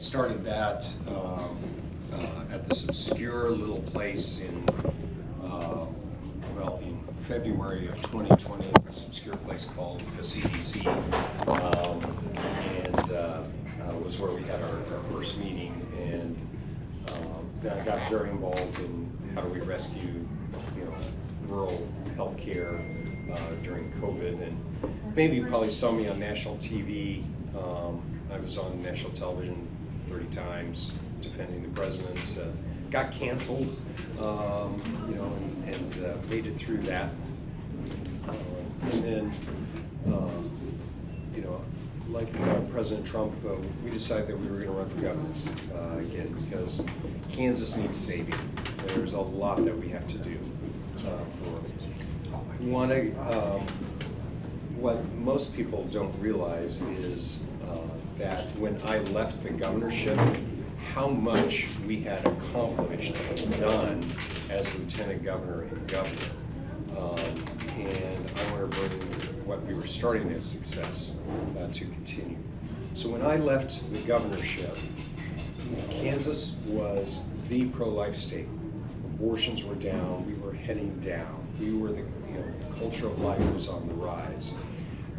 Started that at this obscure little place in in February of 2020, this obscure place called the CDC, and was where we had our first meeting. And then I got very involved in how do we rescue, rural healthcare during COVID. And maybe you probably saw me on national TV. I was on national television 30 times defending the president. Got canceled, and made it through that. And then, like President Trump, we decided that we were going to run for governor again because Kansas needs saving. There's a lot that we have to do for it. What most people don't realize is that when I left the governorship, how much we had accomplished and done as lieutenant governor and governor. And I want to bring what we were starting as success to continue. So when I left the governorship, Kansas was the pro-life state. Abortions were down, we were heading down. We were the culture of life was on the rise.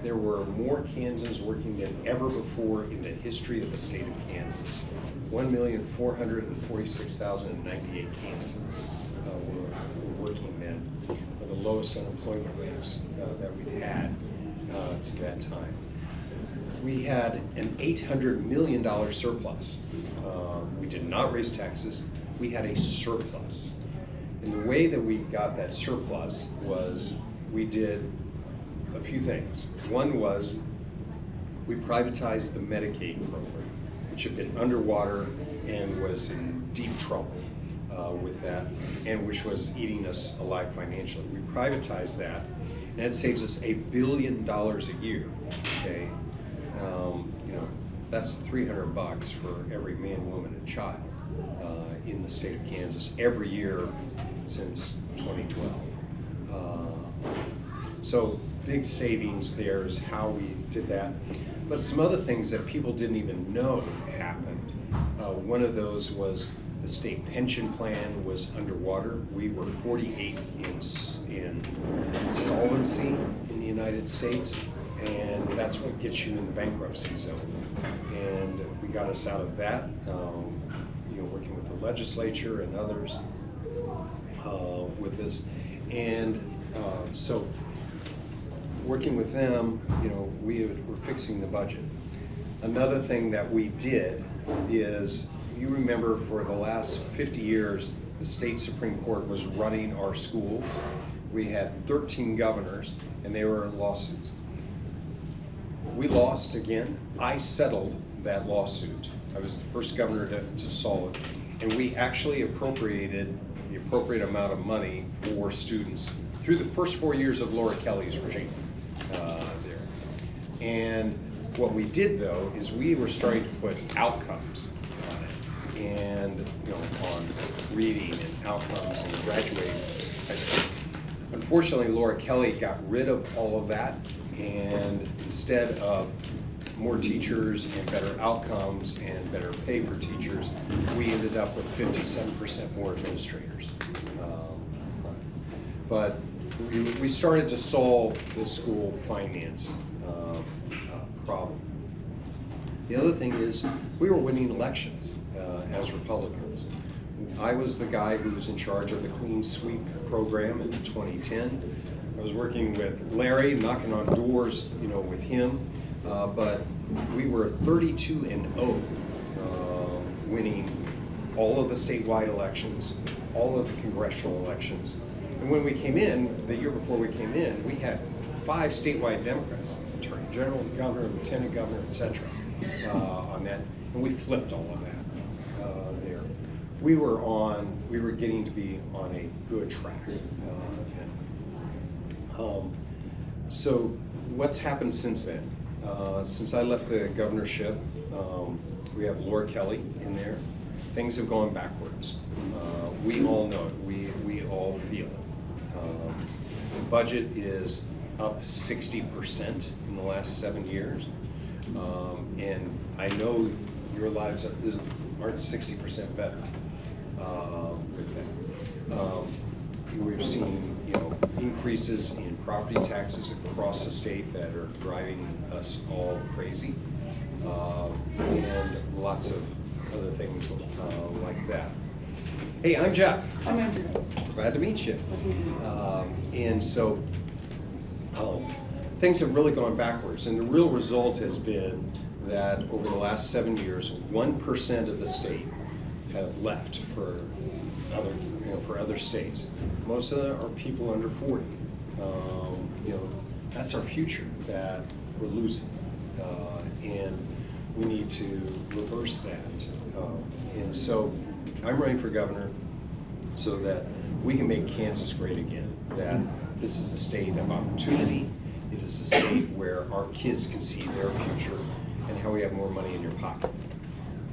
There were more Kansans working than ever before in the history of the state of Kansas. 1,446,098 Kansans were working then, with the lowest unemployment rates that we'd had to that time. We had an $800 million surplus. We did not raise taxes. We had a surplus. And the way that we got that surplus was we did a few things. One was we privatized the Medicaid program, which had been underwater and was in deep trouble with that, and which was eating us alive financially. We privatized that, and it saves us $1 billion a year. Okay, that's $300 for every man, woman, and child in the state of Kansas every year since 2012. So big savings there is how we did that. But some other things that people didn't even know happened. One of those was the state pension plan was underwater. We were 48th in solvency in the United States, and that's what gets you in the bankruptcy zone. And we got us out of that, working with the legislature and others with this. And so working with them, we were fixing the budget. Another thing that we did is, you remember for the last 50 years, the state Supreme Court was running our schools. We had 13 governors, and they were in lawsuits. We lost again. I settled that lawsuit. I was the first governor to solve it. And we actually appropriated the appropriate amount of money for students through the first 4 years of Laura Kelly's regime there. And what we did, though, is we were starting to put outcomes on it, and on reading and outcomes and graduating high school. Unfortunately, Laura Kelly got rid of all of that, and instead of more teachers and better outcomes and better pay for teachers, we ended up with 57% more administrators. But we started to solve the school finance problem. The other thing is we were winning elections as Republicans. I was the guy who was in charge of the Clean Sweep program in 2010. I was working with Larry, knocking on doors, with him, but we were 32-0, winning all of the statewide elections, all of the congressional elections. And when we came in, the year before we came in, we had 5 statewide Democrats, Attorney General, Governor, Lieutenant Governor, etc. On that, and we flipped all of that there. We were getting to be on a good track. So what's happened since then? Since I left the governorship, we have Laura Kelly in there. Things have gone backwards. We all know it. We all feel it. The budget is up 60% in the last 7 years. And I know your lives aren't 60% better with that. We've seen, increases in property taxes across the state that are driving us all crazy, and lots of other things like that. Hey, I'm Jeff. I'm Andrew. Glad to meet you. And so things have really gone backwards, and the real result has been that over the last 7 years, 1% of the state have left for other states. Most of them are people under 40. That's our future that we're losing, and we need to reverse that. And so I'm running for governor so that we can make Kansas great again, that this is a state of opportunity. It is a state where our kids can see their future and how we have more money in your pocket.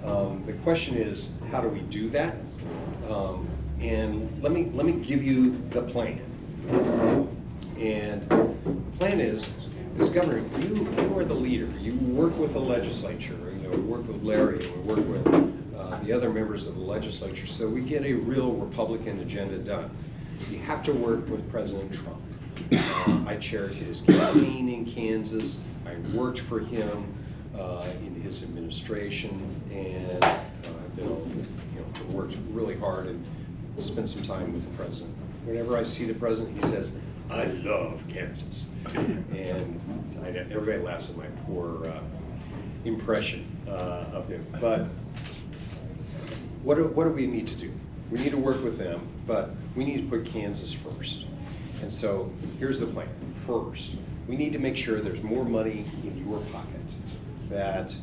The question is, how do we do that? And let me give you the plan. And the plan is, as governor, you are the leader. You work with the legislature. We work with Larry, and we work with the other members of the legislature, so we get a real Republican agenda done. You have to work with President Trump. I chaired his campaign in Kansas. I worked for him in his administration, and I've worked really hard and spent some time with the president. Whenever I see the president, he says, "I love Kansas," and everybody laughs at my poor impression of him. But what do we need to do? We need to work with them, but we need to put Kansas first. And so here's the plan. First, we need to make sure there's more money in your pocket. That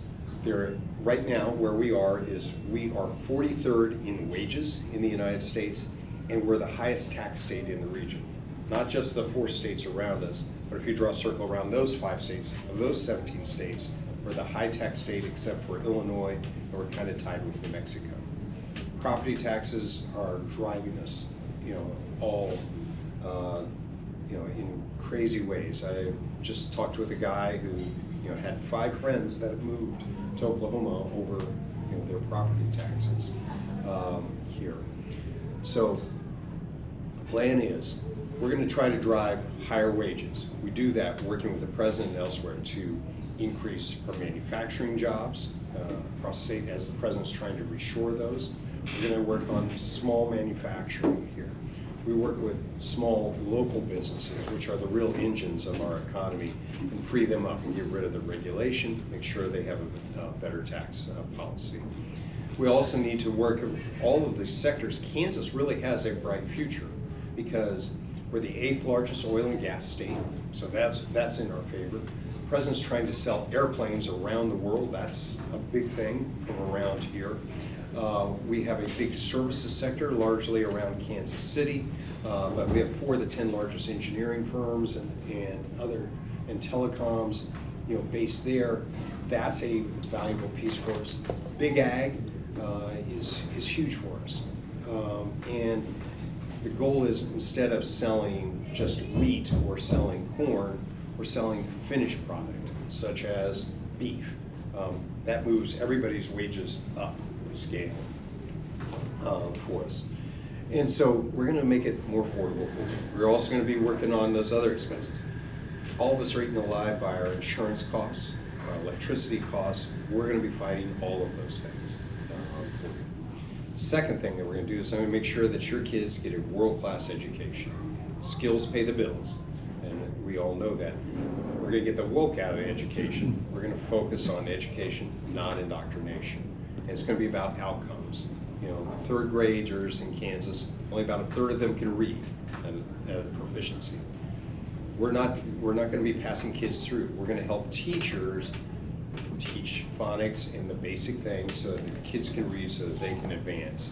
right now where we are 43rd in wages in the United States, and we're the highest tax state in the region. Not just the 4 states around us, but if you draw a circle around those 5 states, of those 17 states, we're the high tax state except for Illinois, and we're kind of tied with New Mexico. Property taxes are driving us, all, in crazy ways. I just talked with a guy who, had 5 friends that have moved to Oklahoma over, their property taxes here. So the plan is, we're going to try to drive higher wages. We do that working with the president and elsewhere to increase our manufacturing jobs across the state as the president's trying to reshore those. We're going to work on small manufacturing here. We work with small local businesses, which are the real engines of our economy, and free them up and get rid of the regulation, make sure they have a better tax policy. We also need to work with all of these sectors. Kansas really has a bright future because we're the 8th largest oil and gas state, so that's in our favor. The president's trying to sell airplanes around the world. That's a big thing from around here. We have a big services sector, largely around Kansas City, but we have 4 of the 10 largest engineering firms and telecoms, based there. That's a valuable piece for us. Big ag is huge for us, and the goal is, instead of selling just wheat or selling corn, we're selling finished product, such as beef. That moves everybody's wages up the scale for us. And so we're going to make it more affordable. We're also going to be working on those other expenses. All of us are eaten alive by our insurance costs, our electricity costs. We're going to be fighting all of those things. Second thing that we're going to do is I'm going to make sure that your kids get a world-class education. Skills pay the bills, and we all know that. We're going to get the woke out of education. We're going to focus on education, not indoctrination. And it's going to be about outcomes. 3rd graders in Kansas, only about 1/3 of them can read at proficiency. We're not going to be passing kids through. We're going to help teachers teach phonics and the basic things so that the kids can read, so that they can advance.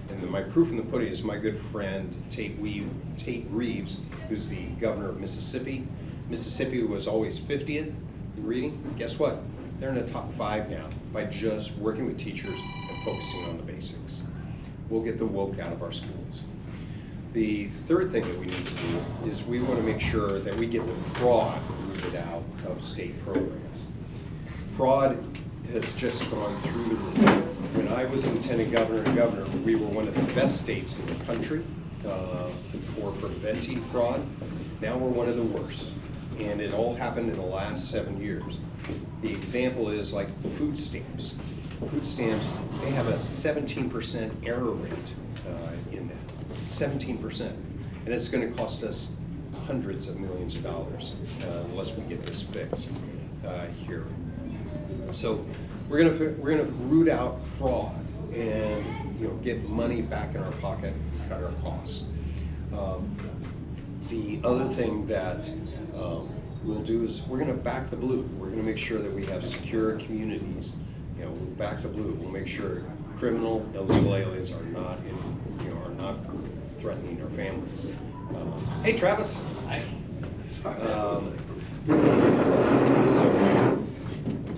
And then my proof in the pudding is my good friend Tate Reeves, who's the governor of Mississippi. Mississippi was always 50th in reading. Guess what? They're in the top 5 now by just working with teachers and focusing on the basics. We'll get the woke out of our schools. The third thing that we need to do is we want to make sure that we get the fraud rooted out of state programs. Fraud has just gone through the roof. When I was lieutenant governor and governor, we were one of the best states in the country for preventing fraud. Now we're one of the worst. And it all happened in the last 7 years. The example is like food stamps. Food stamps, they have a 17% error rate in that, 17%. And it's going to cost us hundreds of millions of dollars unless we get this fixed here. So we're gonna root out fraud and get money back in our pocket, cut our costs. The other thing that we'll do is we're going to back the blue. We're going to make sure that we have secure communities. We'll back the blue. We'll make sure criminal, illegal aliens are not threatening our families. Hey, Travis. Hi. So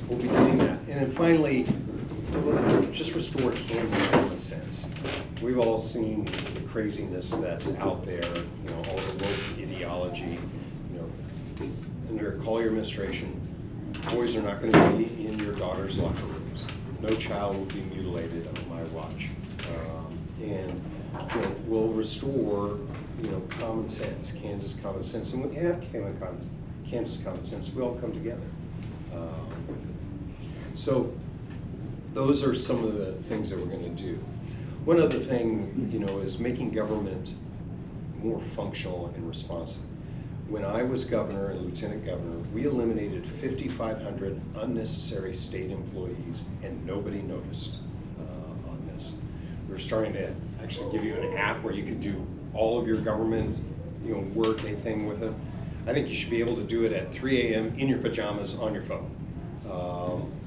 we'll be doing that, and then finally, just restore Kansas common sense. We've all seen the craziness that's out there, all the woke ideology. Under a Colyer administration, boys are not going to be in your daughter's locker rooms. No child will be mutilated on my watch. And we'll restore, common sense, Kansas common sense. And when we have Kansas common sense, we all come together with it. So those are some of the things that we're going to do. One other thing, is making government more functional and responsive. When I was governor and lieutenant governor, we eliminated 5,500 unnecessary state employees, and nobody noticed on this. We're starting to actually give you an app where you could do all of your government, work, anything with it. I think you should be able to do it at 3 a.m. in your pajamas on your phone,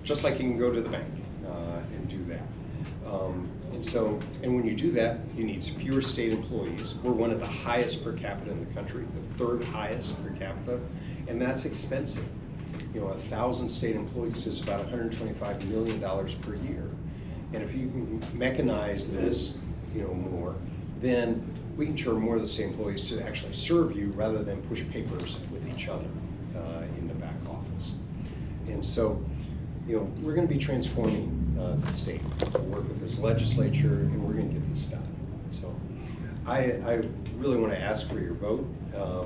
just like you can go to the bank and do that. And when you do that, you need fewer state employees. We're one of the highest per capita in the country, the 3rd highest per capita, and that's expensive. 1,000 state employees is about $125 million per year. And if you can mechanize this, more, then we can turn more of the state employees to actually serve you rather than push papers with each other in the back office. And so, we're going to be transforming the state. We'll work with this legislature, and we're going to get this done. So I really want to ask for your vote,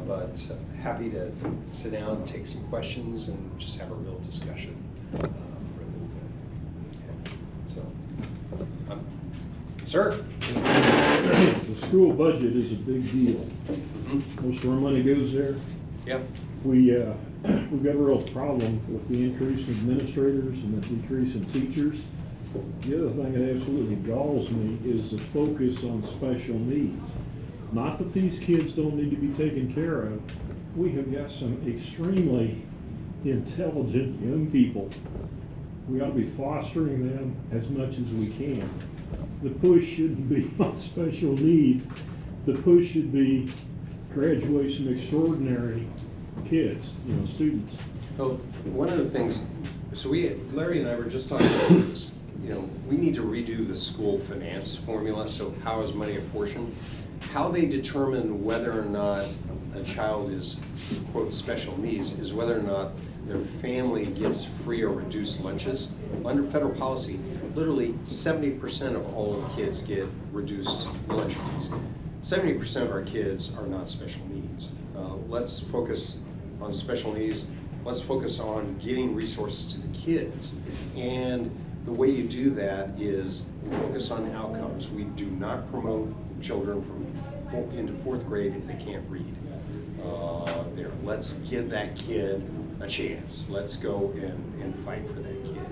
but happy to sit down and take some questions and just have a real discussion for a little bit. Okay. So, sir? The school budget is a big deal. Most of our money goes there. Yep. We've got a real problem with the increase in administrators and the decrease in teachers. The other thing that absolutely galls me is the focus on special needs. Not that these kids don't need to be taken care of. We have got some extremely intelligent young people. We ought to be fostering them as much as we can. The push shouldn't be on special needs. The push should be graduate some extraordinary kids, students. Well, one of the things, so Larry and I were just talking about this, we need to redo the school finance formula, so how is money apportioned? How they determine whether or not a child is, quote, special needs is whether or not their family gets free or reduced lunches. Under federal policy, literally 70% of all the kids get reduced lunch fees. 70% of our kids are not special needs. Let's focus on special needs. Let's focus on getting resources to the kids. And the way you do that is we focus on outcomes. We do not promote children into 4th grade if they can't read. Let's give that kid a chance. Let's go and fight for that kid.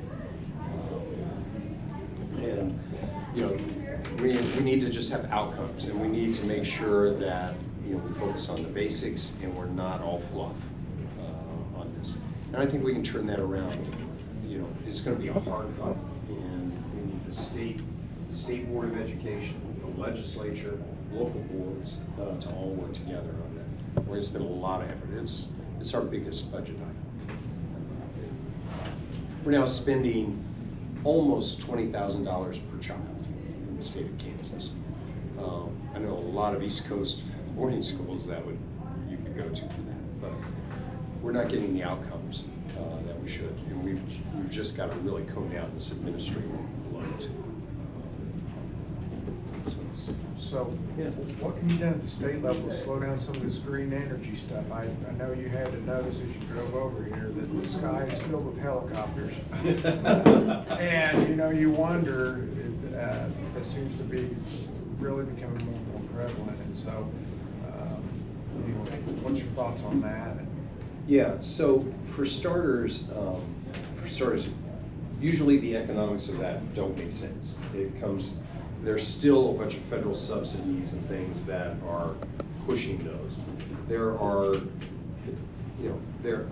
We need to just have outcomes, and we need to make sure that we focus on the basics and we're not all fluff on this. And I think we can turn that around. It's going to be a hard fight, and we need the state board of education, the legislature, local boards to all work together on that. We're going to spend a lot of effort. It's our biggest budget item. We're now spending almost $20,000 per child in the state of Kansas. I know a lot of East Coast boarding schools you could go to for that, but we're not getting the outcomes that we should. And we've just got to really come down this administrative load. So, what can be done at the state level to slow down some of this green energy stuff? I know you had to notice as you drove over here that the sky is filled with helicopters. And, you wonder, it seems to be really becoming more and more prevalent. And so, what's your thoughts on that? Yeah, so for starters, usually the economics of that don't make sense. There's still a bunch of federal subsidies and things that are pushing those.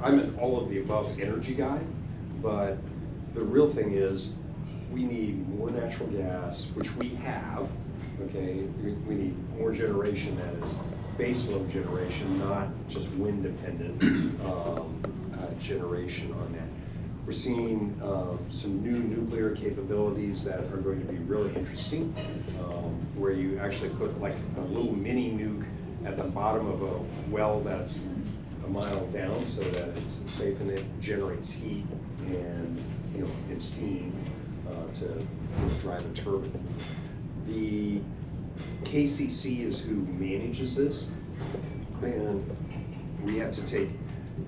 I'm an all of the above energy guy, but the real thing is we need more natural gas, which we have, okay? We need more generation that is baseload generation, not just wind dependent generation on that. We're seeing some new nuclear capabilities that are going to be really interesting, where you actually put like a little mini nuke at the bottom of a well that's a mile down, so that it's safe and it generates heat and and steam to drive a turbine. The KCC is who manages this, and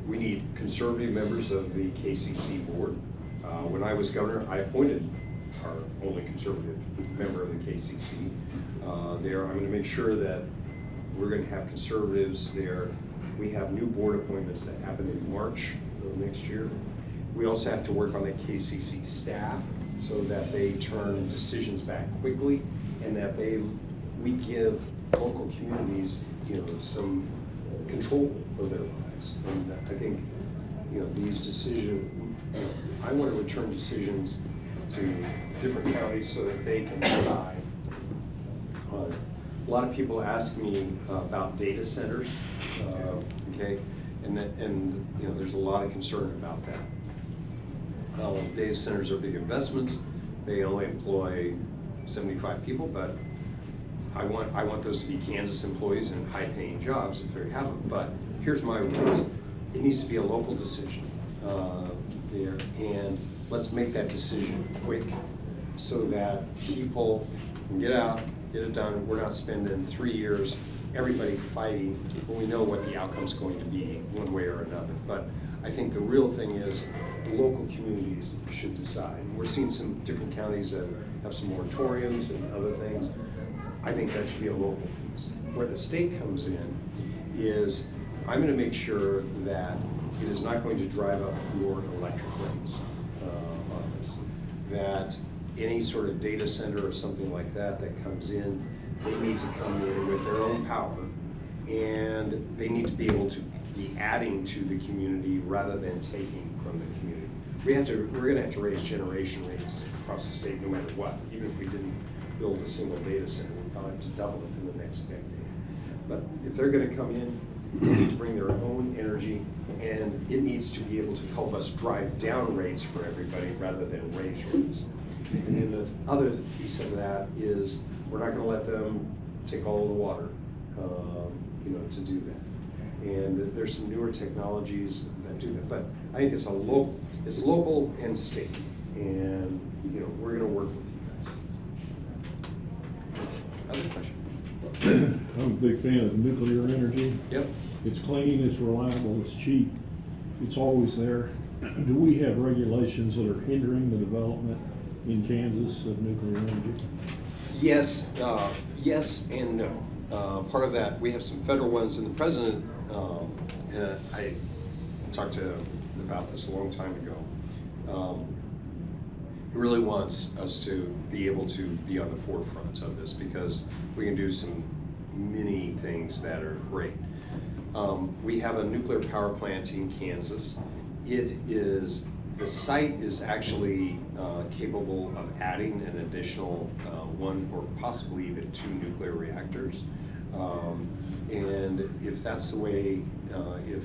we need conservative members of the KCC board. When I was governor, I appointed our only conservative member of the KCC. I'm going to make sure that we're going to have conservatives there. We have new board appointments that happen in March of next year. We also have to work on the KCC staff so that they turn decisions back quickly, and that we give local communities, some control of their lives. And I think, these decisions, I want to return decisions to different counties so that they can decide. A lot of people ask me about data centers, okay, and there's a lot of concern about that. Data centers are big investments. They only employ 75 people, but I want those to be Kansas employees and high-paying jobs if they have them. But here's my rules: it needs to be a local decision there, and let's make that decision quick so that people can get out, get it done. We're not spending 3 years everybody fighting when we know what the outcome's going to be one way or another. But I think the real thing is the local communities should decide. We're seeing some different counties that have some moratoriums and other things. I think that should be a local piece. Where the state comes in is, I'm going to make sure that it is not going to drive up your electric rates on this. That any sort of data center or something like that comes in, they need to come in with their own power, and they need to be able to be adding to the community rather than taking from the community. We're going to have to raise generation rates across the state no matter what. Even if we didn't build a single data center, we'll probably have to double it in the next decade. But if they're going to come in, they need to bring their own energy, and it needs to be able to help us drive down rates for everybody rather than raise rates. And then the other piece of that is we're not going to let them take all of the water, to do that. And there's some newer technologies that do that. But I think it's local and state, and we're going to work with you guys. Other question? I'm a big fan of nuclear energy. Yep. It's clean, it's reliable, it's cheap, it's always there. Do we have regulations that are hindering the development in Kansas of nuclear energy? Yes, yes and no. Part of that, we have some federal ones, and the president, and I talked to him about this a long time ago. He really wants us to be able to be on the forefront of this because we can do some many things that are great. We have a nuclear power plant in Kansas. The site is actually capable of adding an additional one or possibly even 2 nuclear reactors. And if that's the way, if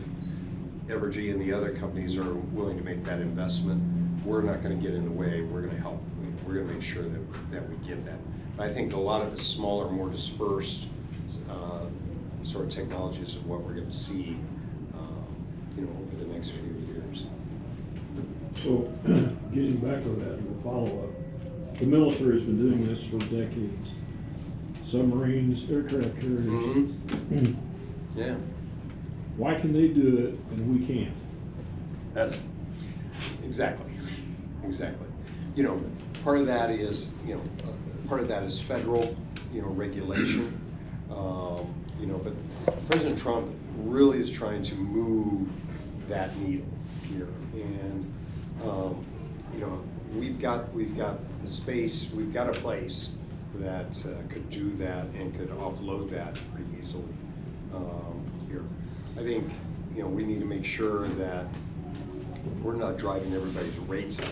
Evergy and the other companies are willing to make that investment, we're not going to get in the way. We're going to help. We're going to make sure that we get that. But I think a lot of the smaller, more dispersed sort of technologies is what we're going to see, over the next few years. So, getting back to that, as a follow-up, the military's been doing this for decades. Submarines, aircraft carriers. Mm-hmm. Yeah. Why can they do it and we can't? That's exactly. You know, part of that is, federal, regulation. You know, but President Trump really is trying to move that needle here, and you know, we've got the space, we've got a place that could do that and could offload that pretty easily here. I think, we need to make sure that we're not driving everybody's rates up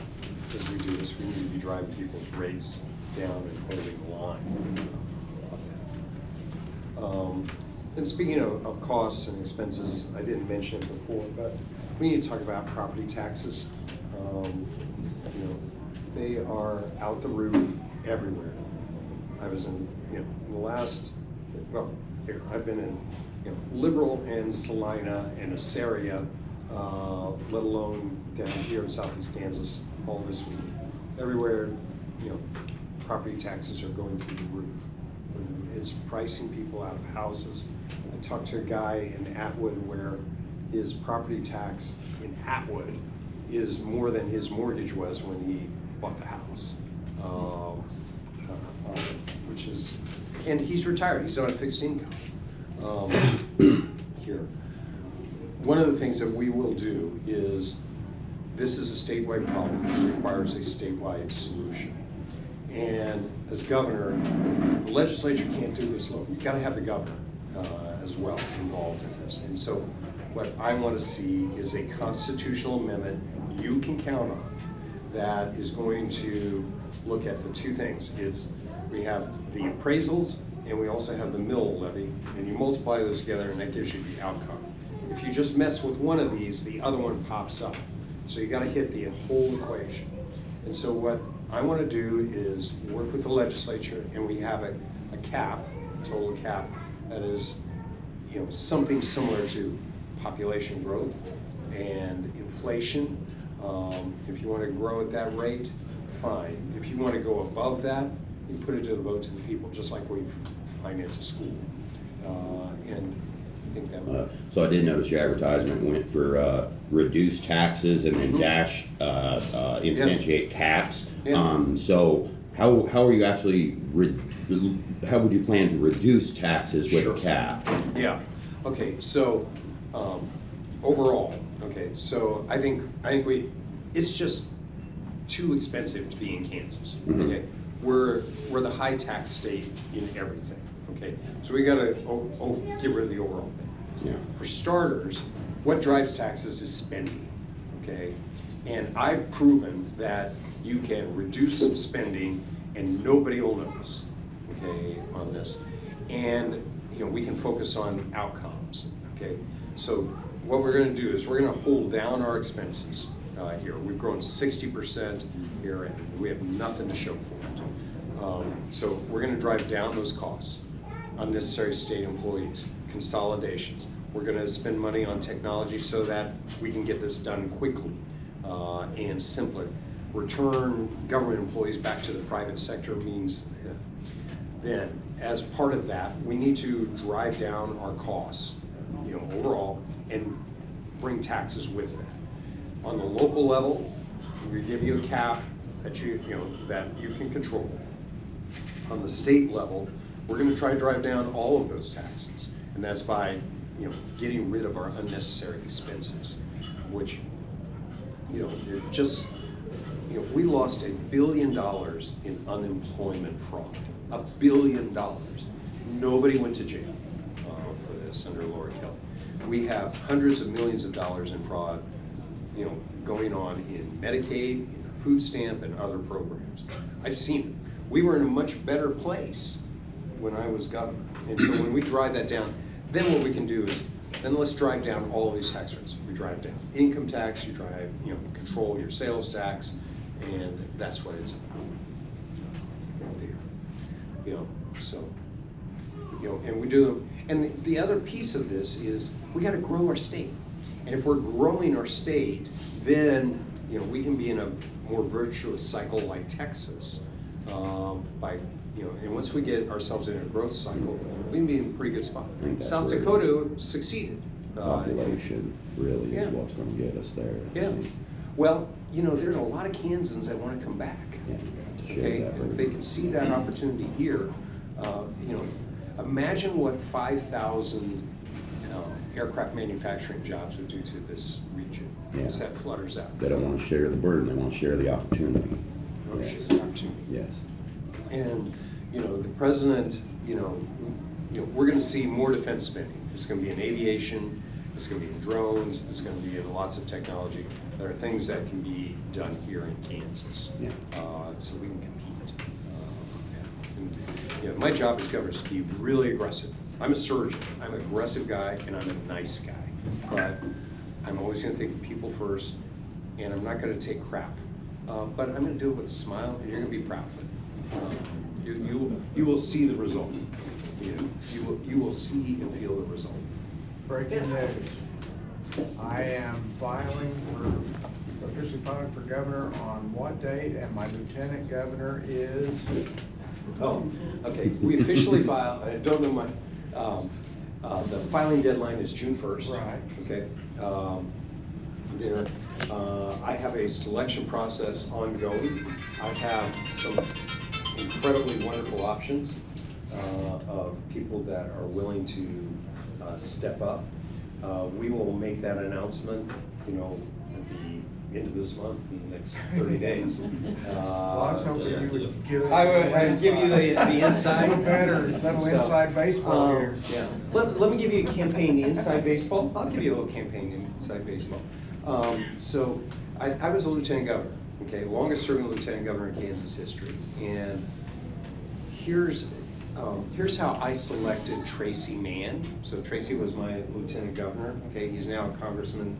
as we do this. We need to be driving people's rates down and holding the line on that. And speaking of costs and expenses, I didn't mention it before, but we need to talk about property taxes. They are out the roof everywhere. I was in, the last, I've been in, Liberal and Salina and Assyria, let alone down here in southeast Kansas, all this week. Everywhere, property taxes are going through the roof. It's pricing people out of houses. I talked to a guy in Atwood where his property tax in Atwood is more than his mortgage was when he bought the house. Which is, and he's retired, he's on a fixed income here. One of the things that we will do is, this is a statewide problem, it requires a statewide solution. And as governor, the legislature can't do this alone. You've got to have the governor as well involved in this. And so what I want to see is a constitutional amendment you can count on that is going to look at the two things. We have the appraisals and we also have the mill levy, and you multiply those together and that gives you the outcome. If you just mess with one of these, the other one pops up. So you got to hit the whole equation. And so what I want to do is work with the legislature, and we have a cap, total cap, that is, something similar to population growth and inflation. If you want to grow at that rate, fine. If you want to go above that, you put it to the vote to the people, just like we finance a school. And I think that would. So I did notice your advertisement went for reduce taxes and then dash instantiate caps. Yeah. So how are you actually, how would you plan to reduce taxes with a cap? Yeah, okay, so overall, so I think it's just too expensive to be in Kansas, okay? We're the high tax state in everything, okay? So we gotta get rid of the overall thing. Yeah. For starters, what drives taxes is spending, okay? And I've proven that you can reduce spending and nobody will notice, okay, on this. And we can focus on outcomes, okay? So what we're gonna do is we're gonna hold down our expenses here. We've grown 60% here and we have nothing to show for it. So we're gonna drive down those costs, unnecessary state employees, consolidations. We're gonna spend money on technology so that we can get this done quickly and simpler. Return government employees back to the private sector means then, as part of that, we need to drive down our costs, overall, and bring taxes with that. On the local level, we give you a cap that that you can control. On the state level, we're going to try to drive down all of those taxes, and that's by getting rid of our unnecessary expenses, which we lost $1 billion in unemployment fraud. $1 billion. Nobody went to jail for this under Laura Kelly. We have hundreds of millions of dollars in fraud, going on in Medicaid, in the food stamp, and other programs. I've seen it. We were in a much better place when I was governor. And so when we drive that down, then what we can do is, then let's drive down all of these tax rates. We drive down income tax, you drive, control your sales tax, and that's what it's about. And we do them. And the other piece of this is we got to grow our state. And if we're growing our state, then you know, we can be in a more virtuous cycle like Texas, by, you know, and once we get ourselves in a growth cycle, we can be in a pretty good spot. I think that's South where Dakota succeeded. Population really yeah. is what's gonna get us there. I Yeah. think. Well, you know, there's a lot of Kansans that want to come back. Yeah, to share Okay, that if they can see that opportunity here, you know, imagine what 5,000 aircraft manufacturing jobs would do to this region as Yeah. that flutters out. They don't wanna share the burden, they wanna share the opportunity. Ownership Yes. opportunity. Yes. And, you know, the president, you know, we're gonna see more defense spending. It's gonna be in aviation, it's gonna be in drones, it's gonna be in lots of technology. There are things that can be done here in Kansas. Yeah. So we can compete. And, you know, my job as governor is to be really aggressive. I'm a surgeon, I'm an aggressive guy, and I'm a nice guy. But I'm always gonna think of people first, and I'm not gonna take crap. But I'm gonna do it with a smile, and you're gonna be proud of it. You will see the result. You know, you will see and feel the result. Breaking news. I am officially filing for governor on what date, and my lieutenant governor is? Oh, okay, we officially file, I don't know the filing deadline is June 1st. Right. Okay. I have a selection process ongoing. I have some incredibly wonderful options of people that are willing to step up. We will make that announcement, you know, at the end of this month, in the next 30 days. Well, I was hoping you would give us. I'd give you the inside. Little inside baseball here. Yeah. Let me give you a campaign, the inside baseball. I'll give you a little campaign, the inside baseball. So I was a lieutenant governor, okay, longest serving lieutenant governor in Kansas history. And here's how I selected Tracy Mann. So Tracy was my lieutenant governor, okay, he's now a congressman,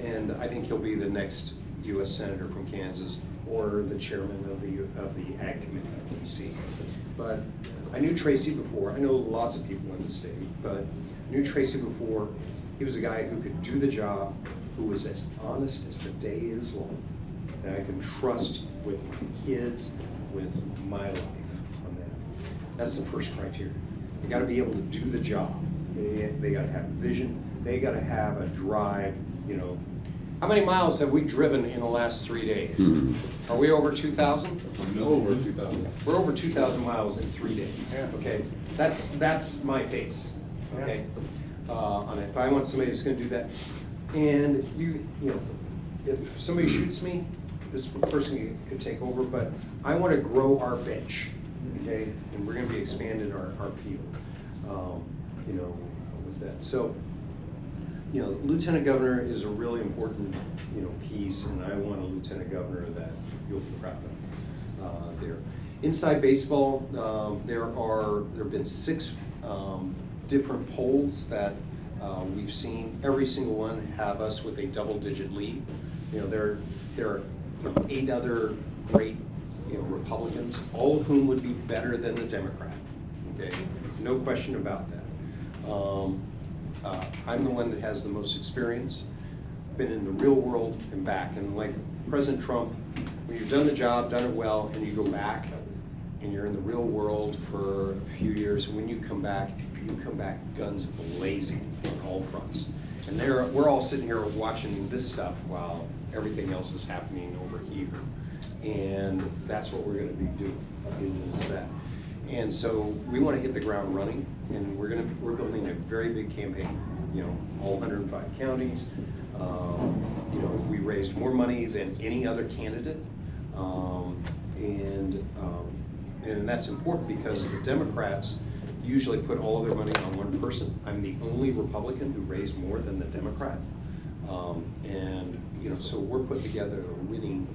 and I think he'll be the next U.S. Senator from Kansas, or the chairman of the Ag Committee at DC. But I knew Tracy before. I know lots of people in the state, but I knew Tracy before. He was a guy who could do the job, who was as honest as the day is long, and I can trust with my kids, with my life on that. That's the first criteria. You got to be able to do the job. They got to have vision. They got to have a drive. You know, how many miles have we driven in the last 3 days? Mm-hmm. Are we over 2,000? Over 2,000. We're over 2,000 miles in 3 days. Yeah. Okay, that's my pace. Okay, if I want somebody that's going to do that, and you know, if somebody shoots me, this person could take over. But I want to grow our bench. Okay, and we're going to be expanding our field. You know, with that. So, you know, lieutenant governor is a really important, you know, piece, and I want a lieutenant governor that you'll be proud of. There, inside baseball, there have been 6 different polls that we've seen. Every single one have us with a double-digit lead. You know, there are 8 other great, you know, Republicans, all of whom would be better than the Democrat. Okay, no question about that. I'm the one that has the most experience, been in the real world and back. And like President Trump, when you've done the job, done it well, and you go back and you're in the real world for a few years, and when you come back guns blazing on all fronts. And we're all sitting here watching this stuff while everything else is happening over here. And that's what we're going to be doing, is that. And so we want to hit the ground running, and we're building a very big campaign. You know, all 105 counties. You know, we raised more money than any other candidate, and that's important because the Democrats usually put all of their money on one person. I'm the only Republican who raised more than the Democrat, and you know, so we're putting together a winning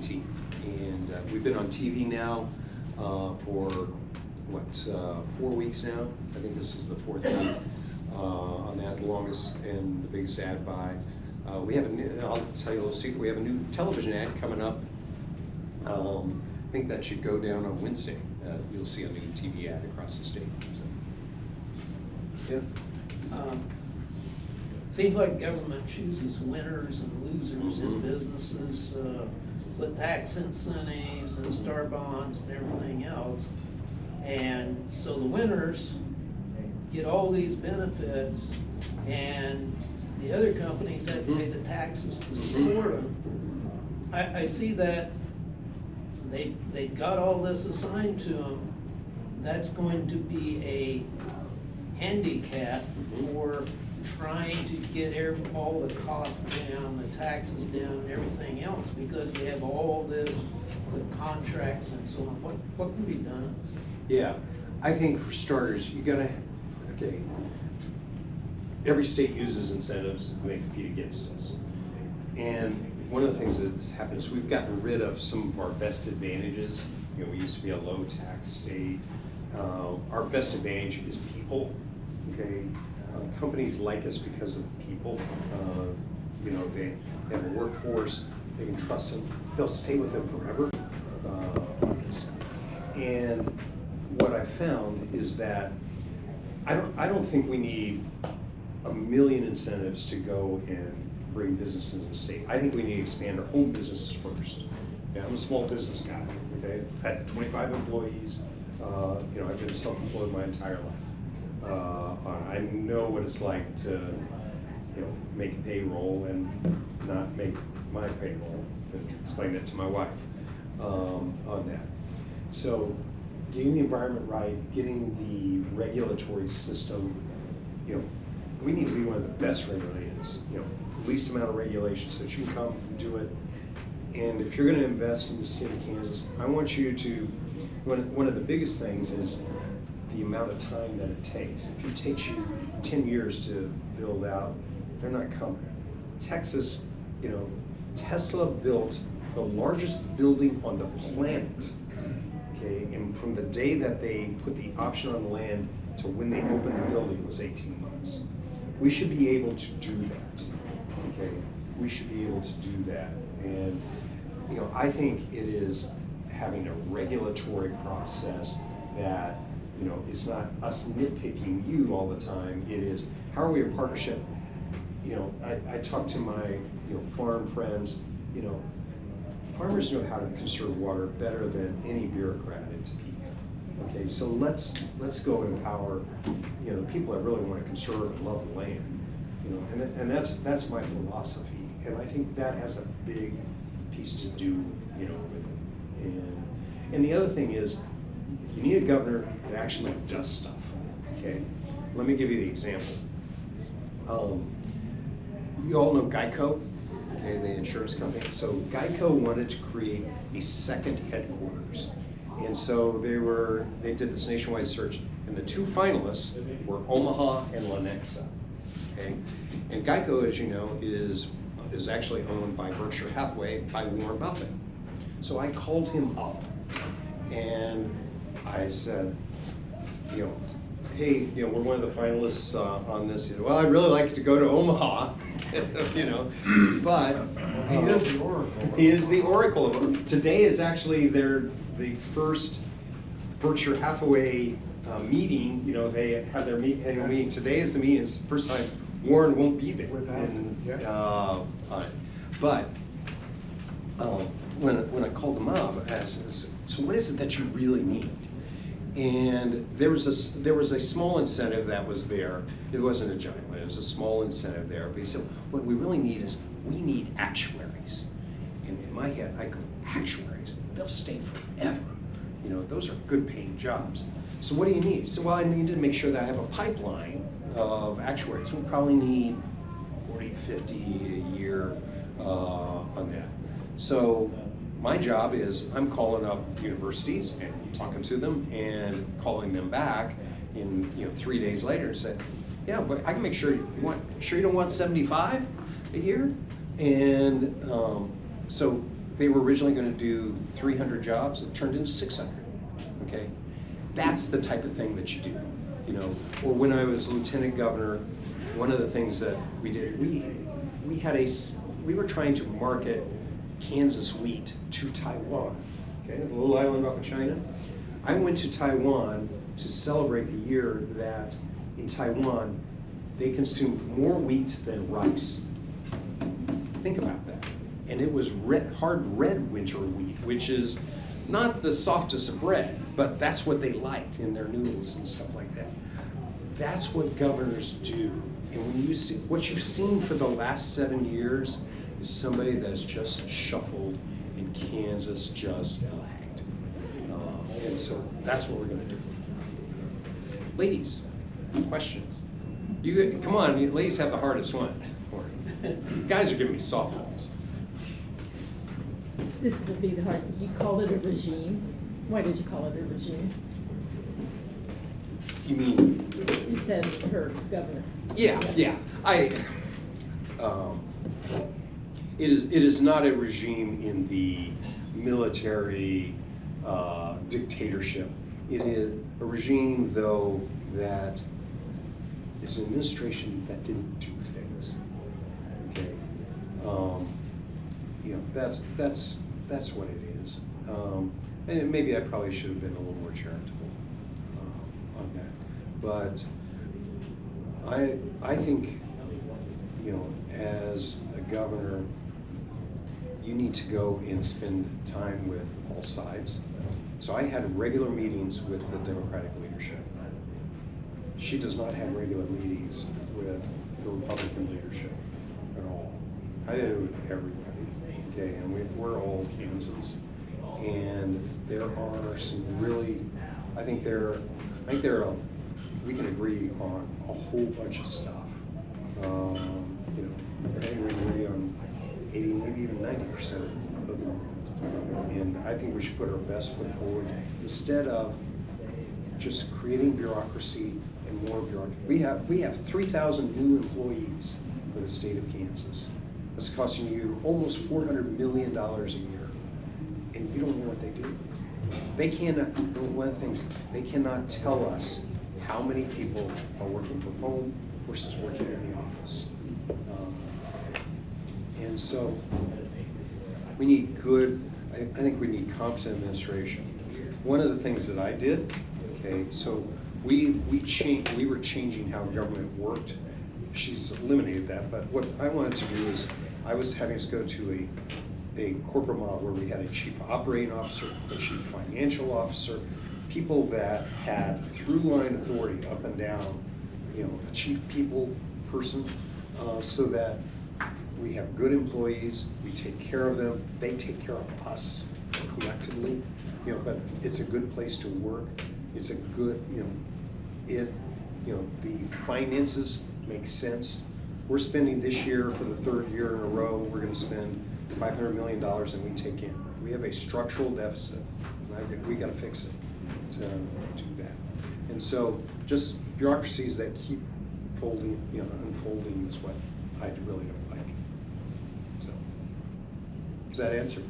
team, and we've been on TV now for what 4 weeks now. I think this is the 4th week on that, longest and the biggest ad buy. We have I'll tell you a little secret. We have a new television ad coming up. I think that should go down on Wednesday. You'll see a new TV ad across the state. So, yeah. seems like government chooses winners and losers in businesses, with tax incentives and star bonds and everything else. And so the winners get all these benefits, and the other companies have to pay the taxes to support them. I see that they got all this assigned to them. That's going to be a handicap for trying to get all the costs down, the taxes down, and everything else, because you have all this with contracts and so on. What can be done? Yeah, I think for starters, you gotta, okay, every state uses incentives when they compete against us. And one of the things that's happened is we've gotten rid of some of our best advantages. You know, we used to be a low tax state. Our best advantage is people, okay? Companies like us because of people. You know, they have a workforce, they can trust them, they'll stay with them forever. And what I found is that I don't think we need a million incentives to go and bring business into the state. I think we need to expand our own businesses first. Yeah, I'm a small business guy, okay? I had 25 employees. You know, I've been self-employed my entire life. I know what it's like to, you know, make a payroll and not make my payroll, and explain that to my wife on that. So getting the environment right, getting the regulatory system, you know, we need to be one of the best regulators, you know, least amount of regulations that you can come and do it. And if you're going to invest in the state of Kansas, I want you to, one of the biggest things is the amount of time that it takes. If it takes you 10 years to build out, they're not coming. Texas, you know, Tesla built the largest building on the planet, okay? And from the day that they put the option on the land to when they opened the building was 18 months. We should be able to do that, okay? We should be able to do that. And, you know, I think it is having a regulatory process that, you know, it's not us nitpicking you all the time. It is, how are we a partnership? You know, I talk to my, you know, farm friends, you know, farmers know how to conserve water better than any bureaucrat in Topeka. Okay, so let's go empower, you know, the people that really want to conserve and love the land, you know, and that's my philosophy, and I think that has a big piece to do, you know, with it. And the other thing is, you need a governor that actually does stuff. Okay, let me give you the example. You all know Geico, okay, the insurance company. So Geico wanted to create a second headquarters. And so they did this nationwide search, and the two finalists were Omaha and Lenexa. Okay, and Geico, as you know, is actually owned by Berkshire Hathaway by Warren Buffett. So I called him up, and I said, you know, hey, you know, we're one of the finalists on this. He said, well, I'd really like to go to Omaha, you know, but He is the oracle. he is the oracle of it. Today is actually the first Berkshire Hathaway meeting. You know, they have their annual meeting. Today is the meeting. It's the first time Warren won't be there. Without him, yeah. On it. But when I called them up, I asked, so what is it that you really need? And there was a small incentive that was there. It wasn't a giant one. It was a small incentive there. But he said, what we really need is we need actuaries. And in my head, I go, actuaries? They'll stay forever. You know, those are good paying jobs. So what do you need? He said, well, I need to make sure that I have a pipeline of actuaries. We'll probably need 40, 50 a year on that. So my job is I'm calling up universities and talking to them and calling them back in 3 days later and say, yeah, but I can make sure you don't want 75 a year. And so they were originally going to do 300 jobs. It turned into 600. Okay, that's the type of thing that you do. You know, or when I was lieutenant governor, one of the things that we did, we were trying to market Kansas wheat to Taiwan, okay, the little island off of China. I went to Taiwan to celebrate the year that in Taiwan they consumed more wheat than rice. Think about that. And it was hard red winter wheat, which is not the softest of bread, but that's what they liked in their noodles and stuff like that. That's what governors do. And when you see, what you've seen for the last 7 years is somebody that's just shuffled and Kansas just lagged. And so that's what we're gonna do. Ladies, questions? You come on, you ladies have the hardest ones. Guys are giving me softballs. This would be the hard, you called it a regime. Why did you call it a regime? You mean? You said her governor. Yeah. It is not a regime in the military dictatorship. It is a regime, though, that is an administration that didn't do things. Okay, you know, that's what it is. And maybe I probably should have been a little more charitable on that. But I think, you know, as a governor, you need to go and spend time with all sides. So I had regular meetings with the Democratic leadership. She does not have regular meetings with the Republican leadership at all. I did it with everybody, okay, and we're all Kansans. And there are some really, we can agree on a whole bunch of stuff. You know, I think we agree on 80, maybe even 90% of them. And I think we should put our best foot forward instead of just creating bureaucracy and more bureaucracy. We have 3,000 new employees for the state of Kansas. That's costing you almost $400 million a year, and you don't know what they do. They cannot. One of the things, they cannot tell us how many people are working from home versus working in the office. And so we need good, I think we need competent administration. One of the things that I did, okay, so we were changing how government worked. She's eliminated that, but what I wanted to do is, I was having us go to a corporate model where we had a chief operating officer, a chief financial officer, people that had through line authority up and down, you know, a chief people person, so that we have good employees, we take care of them, they take care of us collectively, you know, but it's a good place to work. It's a good, the finances make sense. We're spending this year, for the 3rd year in a row, we're gonna spend $500 million and we take in. We have a structural deficit, and we gotta fix it to do that. And so just bureaucracies that keep unfolding is what I really don't like. So, does that answer?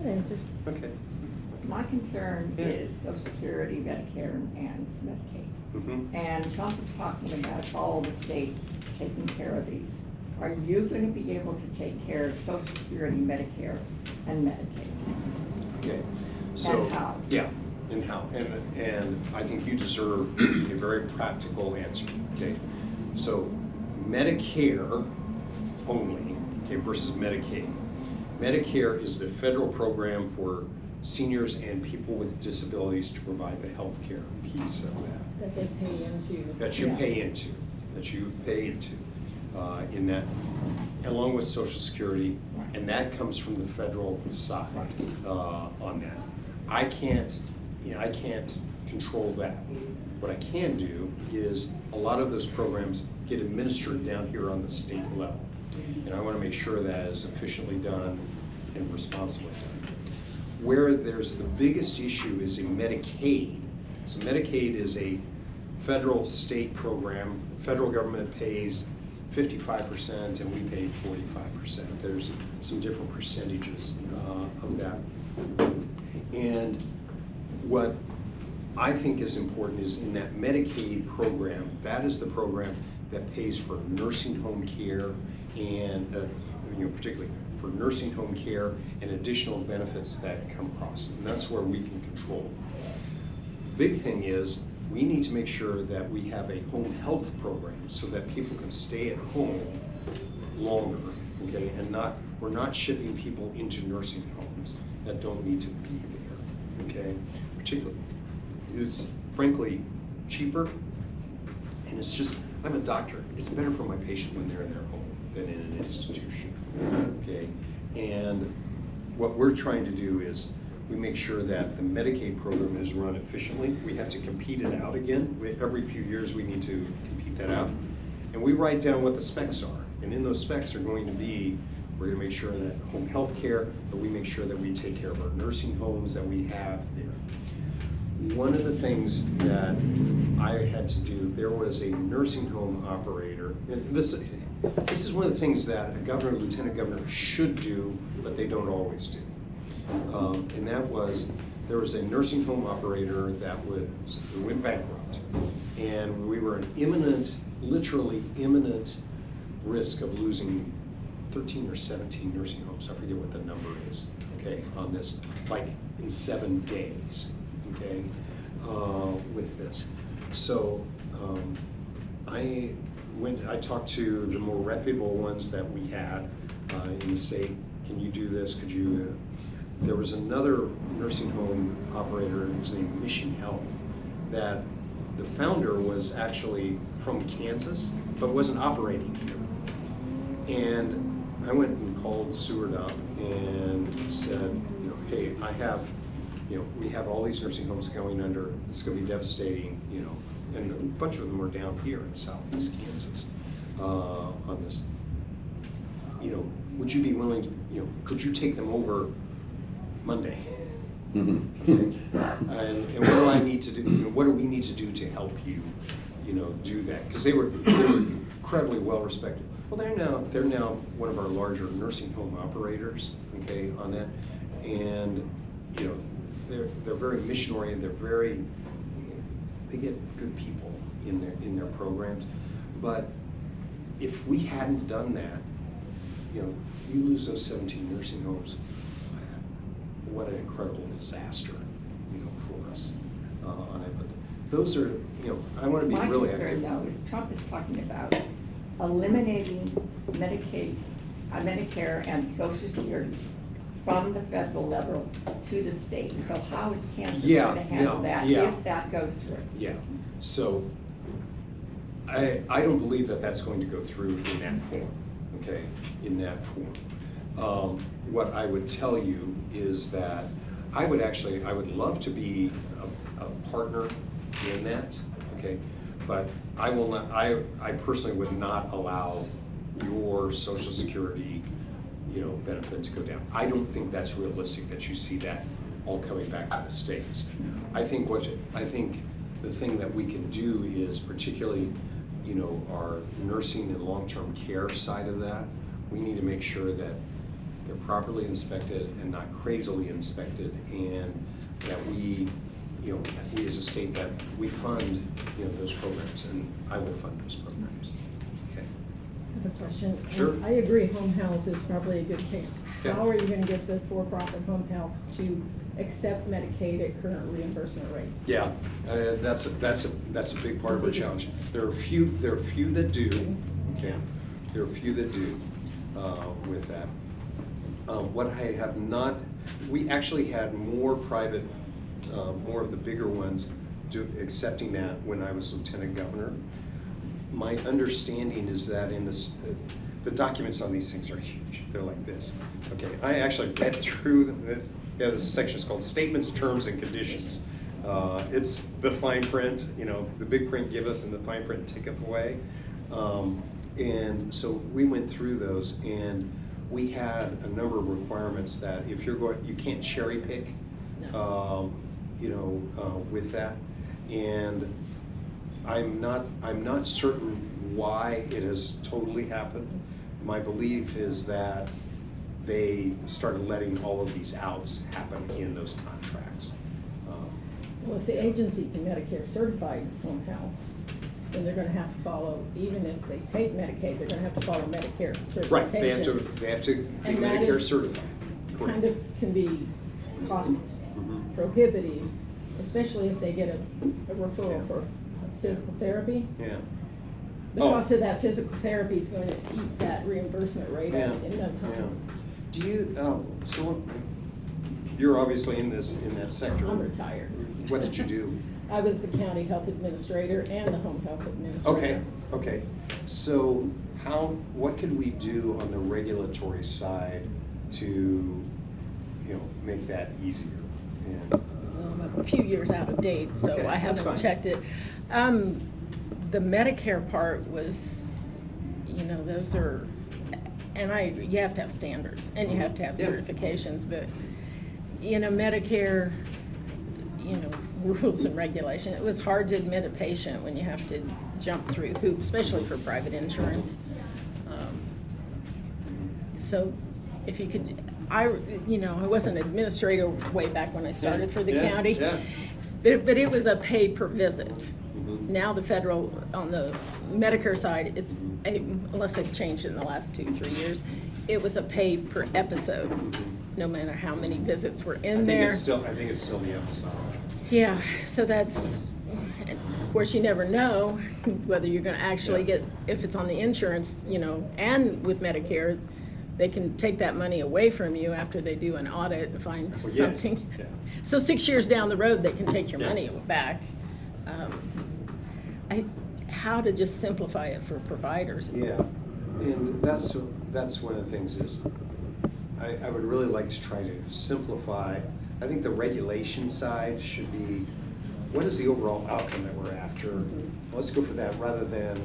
That answers. Okay. My concern Yeah. is Social Security, Medicare, and Medicaid. Mm-hmm. And Trump is talking about all the states taking care of these. Are you going to be able to take care of Social Security, Medicare, and Medicaid? Okay. So, And how? Yeah, and how. And I think you deserve a very practical answer, okay? So Medicare only, okay, versus Medicaid. Medicare is the federal program for seniors and people with disabilities to provide the health care piece of that. That they pay into. That you Yes. pay into, in that, along with Social Security, and that comes from the federal side on that. I can't control that. What I can do is, a lot of those programs get administered down here on the state level, and I want to make sure that is efficiently done and responsibly done. Where there's the biggest issue is in Medicaid. So Medicaid is a federal state program. Federal government pays 55% and we pay 45%. There's some different percentages of that. And what I think is important is in that Medicaid program, that is the program that pays for nursing home care and particularly for nursing home care and additional benefits that come across. And that's where we can control. Big thing is, we need to make sure that we have a home health program so that people can stay at home longer, okay? And we're not shipping people into nursing homes that don't need to be there, okay? Particularly, it's frankly cheaper, and it's just, I'm a doctor, it's better for my patient when they're in their home than in an institution, okay? And what we're trying to do is we make sure that the Medicaid program is run efficiently. We have to compete it out again. Every few years we need to compete that out. And we write down what the specs are. And in those specs are going to be, we're gonna make sure that home health care, that we make sure that we take care of our nursing homes that we have there. One of the things that I had to do, there was a nursing home operator, and this is one of the things that a governor, lieutenant governor should do, but they don't always do. And that was, there was a nursing home operator that went bankrupt. And we were in imminent, literally imminent risk of losing 13 or 17 nursing homes. I forget what the number is, okay, on this, like in 7 days, okay, with this. So I talked to the more reputable ones that we had in the state. Can you do this? Could you? There was another nursing home operator, whose name Mission Health, that the founder was actually from Kansas, but wasn't operating here. And I went and called Seward up and said, you know, hey, I have, you know, we have all these nursing homes going under, it's gonna be devastating, you know, and a bunch of them are down here in southeast Kansas on this. You know, would you be willing to, you know, could you take them over Monday? Okay. And what do I need to do? You know, what do we need to do to help you, you know, do that? Because they were incredibly well respected. Well, they're now one of our larger nursing home operators, okay, on that, and you know, they're very mission oriented. They get good people in their programs, but if we hadn't done that, you know, you lose those 17 nursing homes. What an incredible disaster, you know, for us on it. But those are, you know, I want to be really active. My concern, though, is Trump is talking about eliminating Medicaid, Medicare and Social Security from the federal level to the state. So how is Kansas going to handle that if that goes through? Yeah. So I don't believe that that's going to go through in that form. Okay, in that form. What I would tell you is that I would love to be a partner in that, okay? But I will not, I personally would not allow your Social Security, you know, benefit to go down. I don't think that's realistic that you see that all coming back to the states. I think the thing that we can do is particularly, you know, our nursing and long-term care side of that, we need to make sure that they're properly inspected and not crazily inspected, and that we, you know, we as a state, that we fund, you know, those programs, and I will fund those programs. Okay. I have a question. Sure. I agree, home health is probably a good thing. Yeah. How are you gonna get the for-profit home healths to accept Medicaid at current reimbursement rates? Yeah, that's a big part of our challenge. There are a few that do. Okay. There are a few that do with that. What I have not, we actually had more private, more of the bigger ones accepting that when I was lieutenant governor. My understanding is that in this, the documents on these things are huge. They're like this. Okay, I actually read through this section is called Statements, Terms, and Conditions. It's the fine print, you know, the big print giveth and the fine print taketh away. And so we went through those, and we had a number of requirements that if you're going, you can't cherry pick, you know, with that. And I'm not certain why it has totally happened. My belief is that they started letting all of these outs happen in those contracts. Well, if the agency's a Medicare certified home health, then they're gonna have to follow, even if they take Medicaid, they're gonna have to follow Medicare certification. Right, they have to be And that Medicare is certified. Kind of can be cost Mhm. prohibitive especially if they get a referral for physical therapy. Yeah. The cost of that physical therapy is going to eat that reimbursement rate up in no time. Do you, so you're obviously in that sector. I'm retired. What did you do? I was the county health administrator and the home health administrator. Okay. So what could we do on the regulatory side to, make that easier? And I'm a few years out of date, so Okay, I that's haven't fine. checked it. The Medicare part was, those are, and you have to have standards and you have to have Yeah. certifications, but, Medicare, rules and regulation. It was hard to admit a patient when you have to jump through hoops, especially for private insurance. So if you could, I wasn't an administrator way back when I started for the county. Yeah. But it was a pay per visit. Mhm. Now the federal, on the Medicare side, it's, unless they've changed it in the last 2 or 3 years, it was a pay per episode, no matter how many visits were in there. I think it's still the episode. Yeah, so that's, of course, you never know whether you're gonna actually Yeah. get, if it's on the insurance, and with Medicare, they can take that money away from you after they do an audit and find Well, yes. something. Yeah. So 6 years down the road, they can take your Yeah. money back. How to just simplify it for providers. Yeah, and that's one of the things is, I would really like to try to simplify. I think the regulation side should be, what is the overall outcome that we're after? Let's go for that rather than,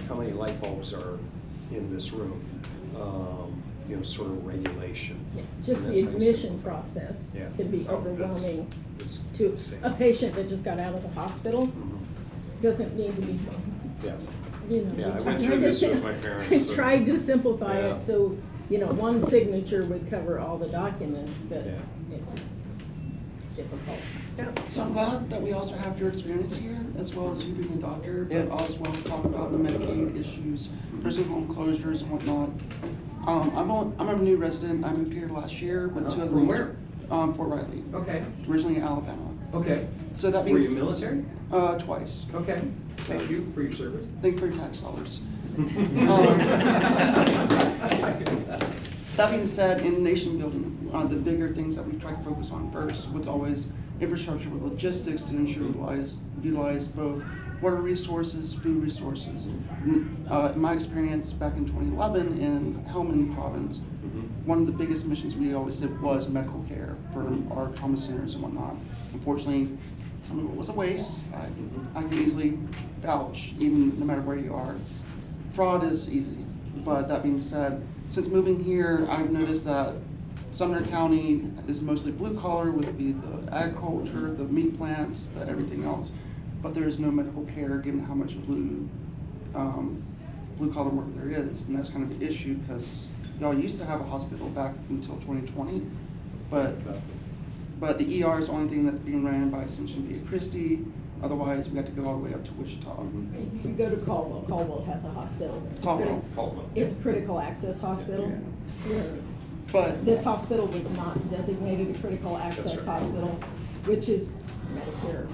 how many light bulbs are in this room, sort of regulation. Just And the that's how you admission simplify. process Yeah. can be Oh, overwhelming it's to insane. a patient that just got out of the hospital. Mhm. Doesn't need to be, Yeah. Yeah, I we went tried through to this with sim- my parents, so- Tried to simplify Yeah. it, so, one signature would cover all the documents, but Yeah. it was difficult. So I'm glad that we also have your experience here, as well as you being a doctor, but Yeah. as well as talk about the Medicaid issues, nursing home closures and whatnot. I'm a new resident. I moved here last year with 2 other. From where? Fort Riley, Okay, originally Alabama. okay. So that being. Were you military? Twice. Okay, thank you for your service. Thank you for your tax dollars. That being said, in nation building, the bigger things that we try to focus on first was always infrastructure with logistics to ensure utilize both water resources, food resources. In my experience back in 2011 in Helmand province, one of the biggest missions we always did was medical care for our trauma centers and whatnot. Unfortunately, some of it was a waste. I can easily vouch, even no matter where you are. Fraud is easy, but that being said, since moving here, I've noticed that Sumner County is mostly blue collar, would be the agriculture, the meat plants, the everything else. But there is no medical care given how much blue collar work there is, and that's kind of the issue because y'all used to have a hospital back until 2020, but the ER is the only thing that's being ran by Ascension Via Christi. Otherwise, we have to go all the way up to Wichita. If you go to Caldwell, Caldwell has a hospital. Caldwell. It's a critical access hospital. But This hospital was not designated a critical access right. hospital, which is Medicare.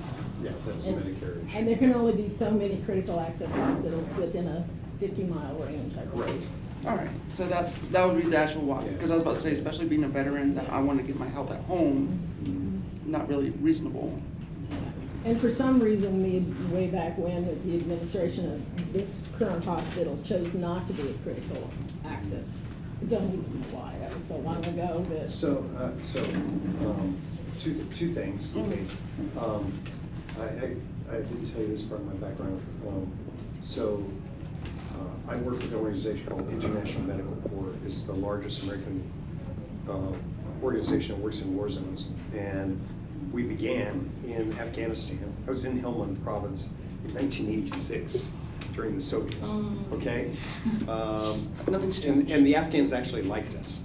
Yeah, that's a It's- Medicare issue. And there can only be so many critical access hospitals within a 50-mile range, I believe. Right. all right, so that would be the actual why. Yeah. Because I was about to say, especially being a veteran, that I want to get my health at home, not really reasonable. And for some reason, way back when, the administration of this current hospital chose not to be a critical access. I don't even know why, that was so long ago that. So, two things. Okay. I didn't tell you this part of my background. I work with an organization called International Medical Corps. It's the largest American organization that works in war zones. And we began in Afghanistan. I was in Helmand province in 1986 during the Soviets, okay? Nothing's changed. And the Afghans actually liked us,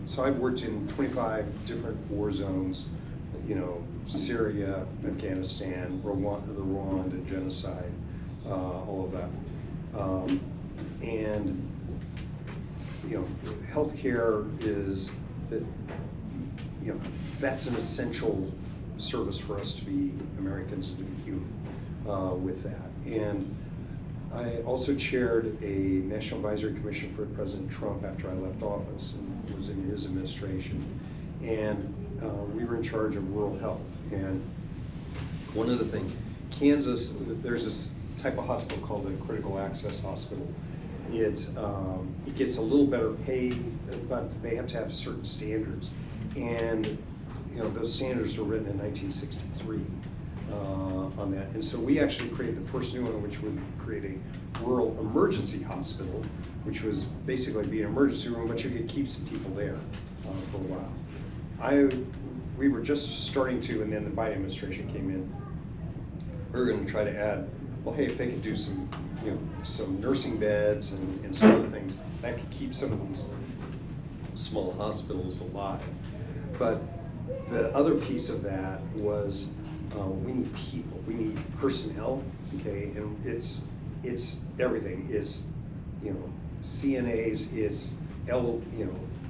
so I've worked in 25 different war zones, Syria, Afghanistan, the Rwanda genocide, all of that. And healthcare is that, you know, that's an essential service for us to be Americans and to be human with that. And I also chaired a National Advisory Commission for President Trump after I left office and was in his administration. And we were in charge of rural health. And one of the things, Kansas, there's this type of hospital called a critical access hospital. It gets a little better paid, but they have to have certain standards. And you know, those standards were written in 1963 on that. And so we actually created the first new one, which would create a rural emergency hospital, which was basically be an emergency room, but you could keep some people there for a while. We were just starting to, and then the Biden administration came in. We were going to try to add, well, hey, if they could do some, you know, some nursing beds and some other things, that could keep some of these small hospitals alive. But the other piece of that was we need people, we need personnel, okay, and it's everything. Is, you know, CNAs, is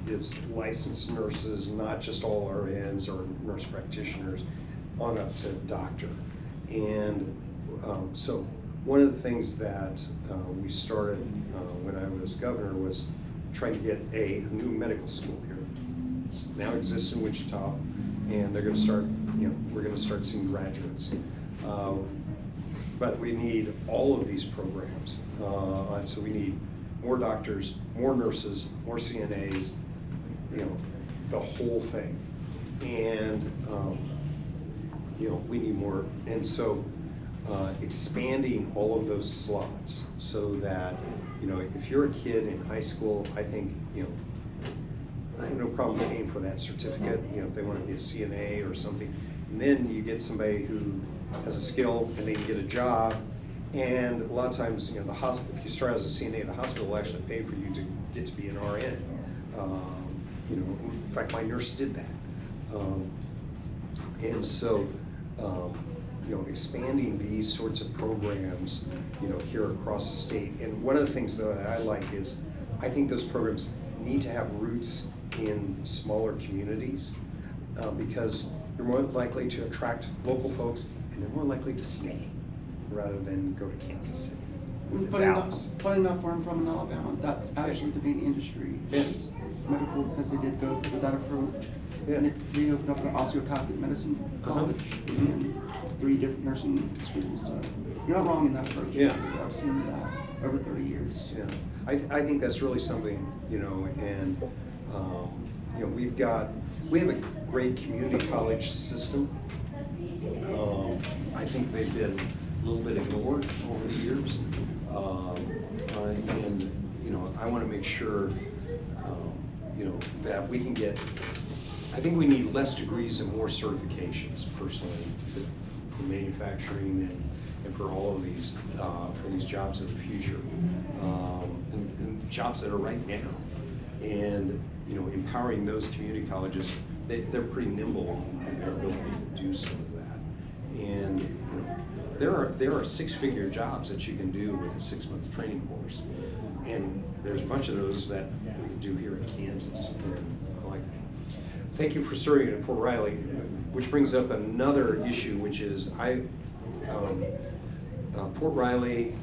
is licensed nurses, not just all RNs or nurse practitioners, on up to doctor. And so one of the things that we started when I was governor was trying to get a new medical school here. It now exists in Wichita, and they're going to start, you know, we're going to start seeing graduates. But we need all of these programs. So we need more doctors, more nurses, more CNAs, you know, the whole thing. And, you know, we need more. And so expanding all of those slots so that, you know, if you're a kid in high school, I think, you know, I have no problem paying for that certificate, you know, if they want to be a CNA or something. And then you get somebody who has a skill and they can get a job. And a lot of times, you know, the hospital, if you start as a CNA, the hospital will actually pay for you to get to be an RN. You know, in fact, my nurse did that. And so, you know, expanding these sorts of programs, you know, here across the state. And one of the things that I like is, I think those programs need to have roots in smaller communities because you're more likely to attract local folks and they're more likely to stay rather than go to Kansas City. Funny enough, where I'm from in Alabama, that's actually the main industry. Is medical, because they did go through that approach. Yeah. And they opened up an osteopathic medicine college and 3 different nursing schools. So you're not wrong in that approach. Yeah. I've seen that over 30 years. Yeah, I think that's really something, you know, and you know, we have a great community college system. I think they've been a little bit ignored over the years, and you know, I want to make sure, you know, that we can get. I think we need less degrees and more certifications, personally, for manufacturing and for all of these for these jobs of the future, and jobs that are right now, and you know, empowering those community colleges. They're pretty nimble in their ability to do some of that, and you know, there are 6-figure jobs that you can do with a 6-month training course, and there's a bunch of those that we can do here in Kansas, and I like that. Thank you for serving at Fort Riley, which brings up another issue, which is Fort Riley,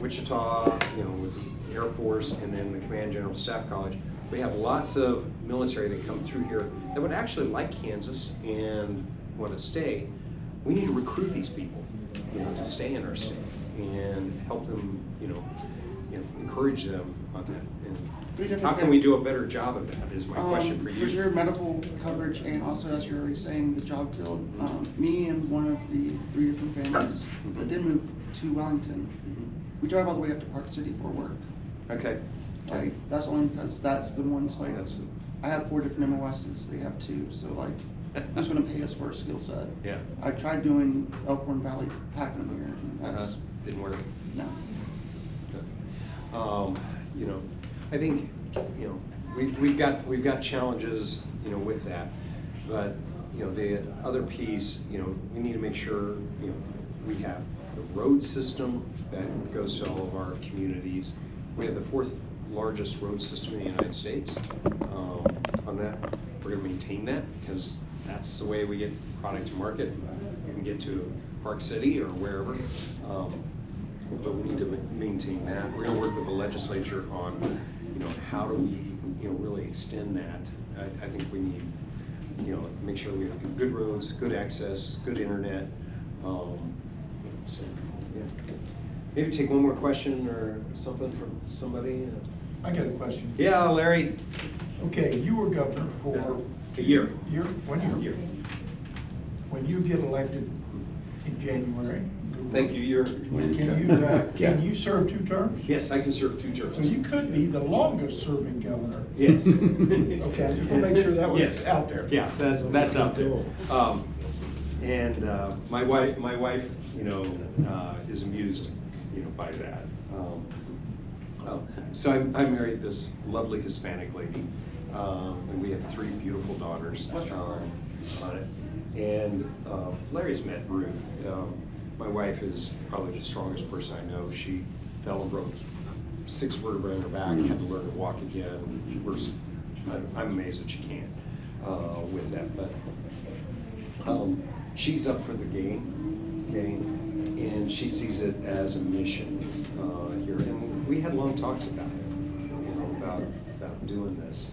Wichita, you know, with the Air Force, and then the Command General Staff College. We have lots of military that come through here that would actually like Kansas and want to stay. We need to recruit these people, you know, to stay in our state and help them, you know, encourage them on that. And how can we do a better job of that is my question for you. For sure, medical coverage, and also, as you're already saying, the job field. Me and one of the 3 different families that did move to Wellington, we drive all the way up to Park City for work. Okay. Like, that's only because that's the ones, like, I have 4 different MOSs, they have 2, so like, who's gonna pay us for a skill set? Yeah. I tried doing Elkhorn Valley packing here, and that's, Didn't work. no. You know, I think, you know, we've got challenges, you know, with that, but you know, the other piece, you know, we need to make sure, you know, we have the road system that goes to all of our communities. We have the 4th largest road system in the United States on that. we're gonna maintain that, because that's the way we get product to market. We can get to Park City or wherever, but we need to maintain that. We're gonna work with the legislature on, how do we, really extend that. I think we need, make sure we have good roads, good access, good internet. So, yeah. Maybe take one more question or something from somebody. I got a question. Yeah, Larry. Okay, you were governor for A year. 1 year. When you get elected in January. Thank you. Can you serve 2 terms? Yes, I can serve 2 terms. So you could be the longest serving governor. Yes. Okay, I just want to make sure that was Yes. out there. Yeah, that's out there. And my wife, is amused, by that. So I married this lovely Hispanic lady, and we have 3 beautiful daughters on it. And Larry's met Ruth. My wife is probably the strongest person I know. She fell and broke 6 vertebrae in her back, had to learn to walk again. I'm amazed that she can with that. But she's up for the game, and she sees it as a mission here. And we had long talks about it, about doing this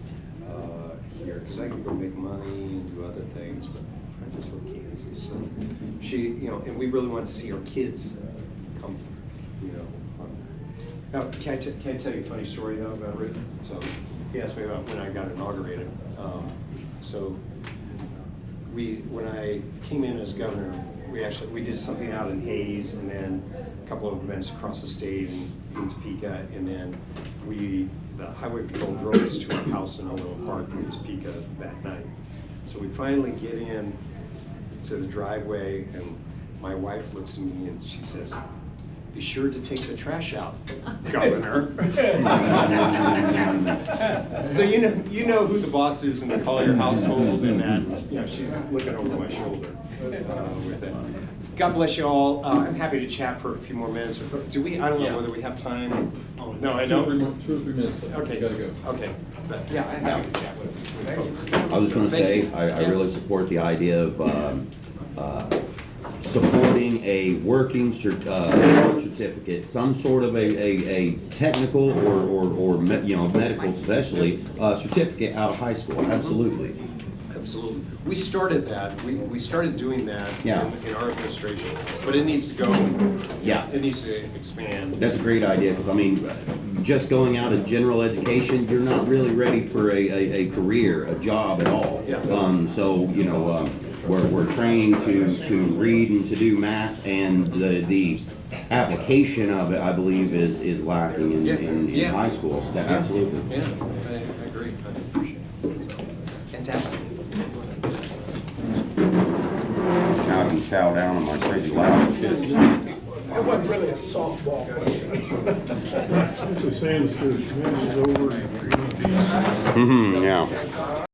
here, because I could go make money and do other things, but I just love Kansas. So she, and we really want to see our kids come, Now, can I tell you a funny story though about Ruth? So he asked me about when I got inaugurated. So when I came in as governor, we did something out in Hayes, and then a couple of events across the state in Topeka, and then the highway patrol drove us to our house in Overland Park in Topeka that night. So we finally get in to the driveway, and my wife looks at me and she says, "Be sure to take the trash out, Governor." So you know who the boss is in the Colyer household, and that she's looking over my shoulder with it. God bless you all. I'm happy to chat for a few more minutes. Do we? I don't know whether we have time. No, I don't. 2 or 3 minutes. Okay, Gotta go. Okay, but yeah, I'm happy to chat with folks. I was gonna Thank say, you. I really support the idea of supporting a working birth certificate, some sort of a technical or medical especially, certificate out of high school, absolutely. Absolutely. We started that. We started doing that Yeah. in our administration, but it needs to go. Yeah. It needs to expand. That's a great idea, because I mean, just going out of general education, you're not really ready for a career, a job at all. Yeah. So, we're trained to read and to do math, and the application of it, I believe, is lacking in Yeah. high school. Absolutely. Yeah, I agree. I appreciate it. So, fantastic. Now I can chow down on my crazy loud shit. It wasn't really a softball question. Mr. Sanders, the minute is over. Yeah.